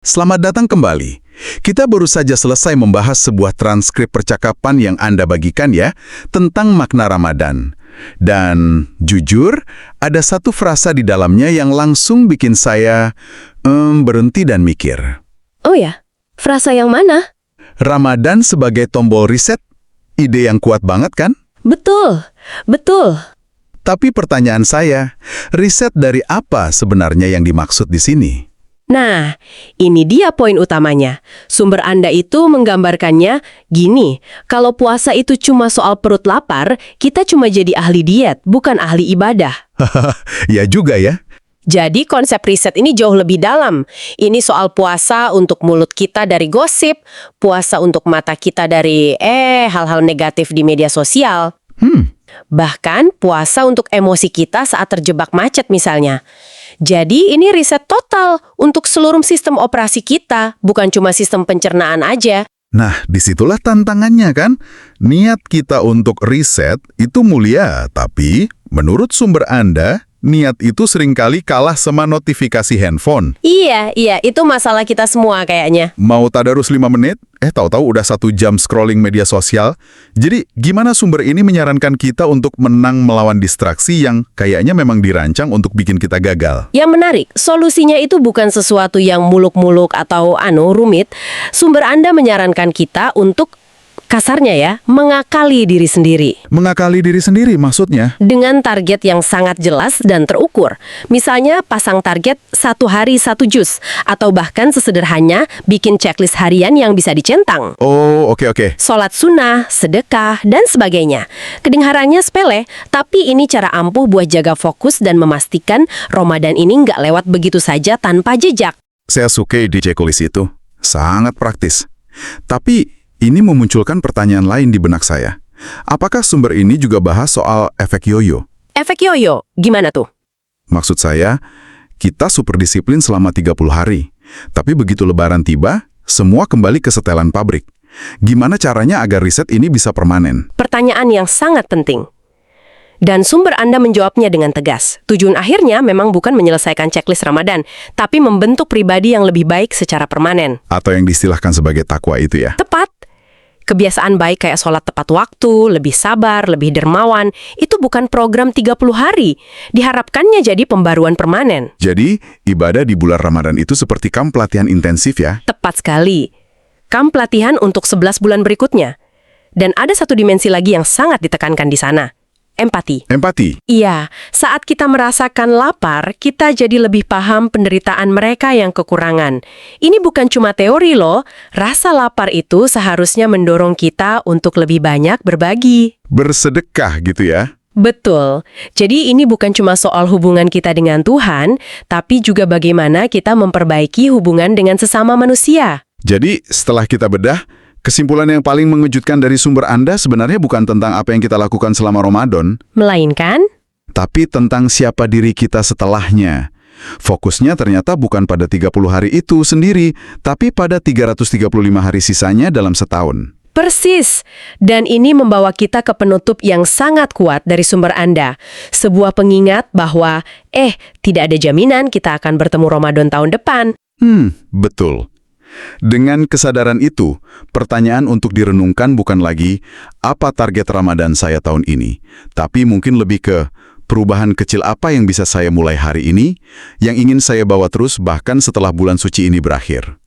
Selamat datang kembali. Kita baru saja selesai membahas sebuah transkrip percakapan yang Anda bagikan ya, tentang makna Ramadan. Dan jujur, ada satu frasa di dalamnya yang langsung bikin saya berhenti dan mikir. Oh ya, frasa yang mana? Ramadan sebagai tombol reset, ide yang kuat banget kan? Betul, betul. Tapi pertanyaan saya, riset dari apa sebenarnya yang dimaksud di sini? Nah, ini dia poin utamanya. Sumber Anda itu menggambarkannya gini, kalau puasa itu cuma soal perut lapar, kita cuma jadi ahli diet, bukan ahli ibadah. Ya juga ya. Jadi konsep riset ini jauh lebih dalam. Ini soal puasa untuk mulut kita dari gosip, puasa untuk mata kita dari hal-hal negatif di media sosial. Bahkan puasa untuk emosi kita saat terjebak macet misalnya. Jadi ini riset total untuk seluruh sistem operasi kita, bukan cuma sistem pencernaan aja. Nah, disitulah tantangannya kan? Niat kita untuk riset itu mulia, tapi menurut sumber Anda, niat itu seringkali kalah sama notifikasi handphone. Iya, itu masalah kita semua kayaknya. Mau tadarus 5 menit, tahu-tahu udah 1 jam scrolling media sosial. Jadi, gimana sumber ini menyarankan kita untuk menang melawan distraksi yang kayaknya memang dirancang untuk bikin kita gagal? Yang menarik, solusinya itu bukan sesuatu yang muluk-muluk atau rumit. Sumber Anda menyarankan kita untuk, kasarnya ya, mengakali diri sendiri. Mengakali diri sendiri maksudnya? Dengan target yang sangat jelas dan terukur. Misalnya pasang target 1 hari 1 juz, atau bahkan sesederhana bikin checklist harian yang bisa dicentang. Oh, oke. Sholat sunnah, sedekah, dan sebagainya. Kedengarannya sepele, tapi ini cara ampuh buat jaga fokus dan memastikan Ramadan ini nggak lewat begitu saja tanpa jejak. Saya suka ide checklist itu. Sangat praktis. Tapi ini memunculkan pertanyaan lain di benak saya. Apakah sumber ini juga bahas soal efek yoyo? Efek yoyo, gimana tuh? Maksud saya, kita super disiplin selama 30 hari. Tapi begitu lebaran tiba, semua kembali ke setelan pabrik. Gimana caranya agar riset ini bisa permanen? Pertanyaan yang sangat penting. Dan sumber Anda menjawabnya dengan tegas. Tujuan akhirnya memang bukan menyelesaikan checklist Ramadan, tapi membentuk pribadi yang lebih baik secara permanen. Atau yang diistilahkan sebagai takwa itu ya? Tepat. Kebiasaan baik kayak sholat tepat waktu, lebih sabar, lebih dermawan, itu bukan program 30 hari. Diharapkannya jadi pembaruan permanen. Jadi, ibadah di bulan Ramadan itu seperti kamp pelatihan intensif ya? Tepat sekali. Kamp pelatihan untuk 11 bulan berikutnya. Dan ada satu dimensi lagi yang sangat ditekankan di sana. Empati. Empati? Iya, saat kita merasakan lapar, kita jadi lebih paham penderitaan mereka yang kekurangan. Ini bukan cuma teori loh, rasa lapar itu seharusnya mendorong kita untuk lebih banyak berbagi. Bersedekah gitu ya? Betul. Jadi ini bukan cuma soal hubungan kita dengan Tuhan, tapi juga bagaimana kita memperbaiki hubungan dengan sesama manusia. Jadi, setelah kita bedah, kesimpulan yang paling mengejutkan dari sumber Anda sebenarnya bukan tentang apa yang kita lakukan selama Ramadan, Melainkan, tapi tentang siapa diri kita setelahnya. Fokusnya ternyata bukan pada 30 hari itu sendiri, tapi pada 335 hari sisanya dalam setahun. persis. Dan ini membawa kita ke penutup yang sangat kuat dari sumber Anda. Sebuah pengingat bahwa, tidak ada jaminan kita akan bertemu Ramadan tahun depan. Betul. Dengan kesadaran itu, pertanyaan untuk direnungkan bukan lagi apa target Ramadan saya tahun ini, tapi mungkin lebih ke perubahan kecil apa yang bisa saya mulai hari ini, yang ingin saya bawa terus bahkan setelah bulan suci ini berakhir.